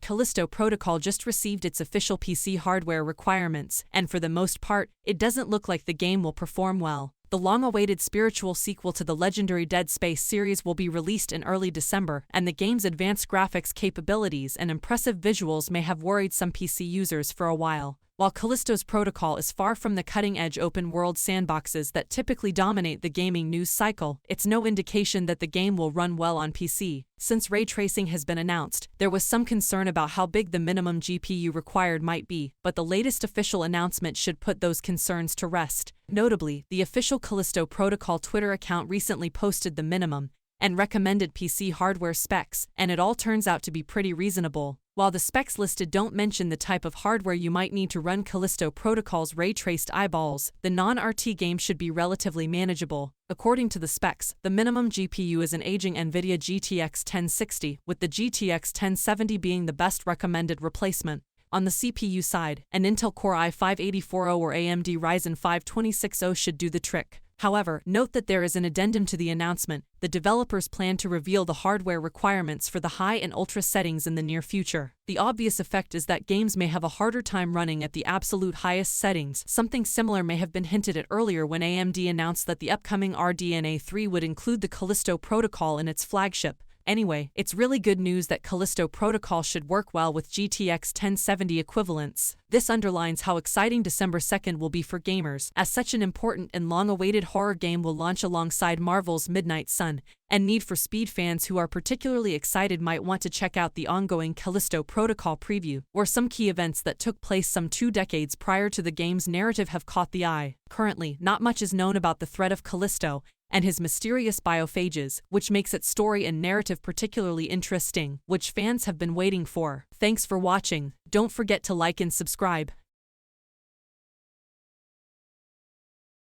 Callisto Protocol just received its official PC hardware requirements, and for the most part, it doesn't look like the game will perform well. The long-awaited spiritual sequel to the legendary Dead Space series will be released in early December, and the game's advanced graphics capabilities and impressive visuals may have worried some PC users for a while. While Callisto's Protocol is far from the cutting-edge open-world sandboxes that typically dominate the gaming news cycle, it's no indication that the game will run well on PC. Since ray tracing has been announced, there was some concern about how big the minimum GPU required might be, but the latest official announcement should put those concerns to rest. Notably, the official Callisto Protocol Twitter account recently posted the minimum and recommended PC hardware specs, and it all turns out to be pretty reasonable. While the specs listed don't mention the type of hardware you might need to run Callisto Protocol's ray-traced eyeballs, the non-RT game should be relatively manageable. According to the specs, the minimum GPU is an aging NVIDIA GTX 1060, with the GTX 1070 being the best recommended replacement. On the CPU side, an Intel Core i5-8400 or AMD Ryzen 5 2600 should do the trick. However, note that there is an addendum to the announcement. The developers plan to reveal the hardware requirements for the high and ultra settings in the near future. The obvious effect is that games may have a harder time running at the absolute highest settings. Something similar may have been hinted at earlier when AMD announced that the upcoming RDNA 3 would include the Callisto Protocol in its flagship. Anyway, it's really good news that Callisto Protocol should work well with GTX 1070 equivalents. This underlines how exciting December 2nd will be for gamers, as such an important and long-awaited horror game will launch alongside Marvel's Midnight Sun, and Need for Speed fans who are particularly excited might want to check out the ongoing Callisto Protocol preview, where some key events that took place some 2 decades prior to the game's narrative have caught the eye. Currently, not much is known about the threat of Callisto and his mysterious biophages, which makes its story and narrative particularly interesting, which fans have been waiting for. Thanks for watching. Don't forget to like and subscribe.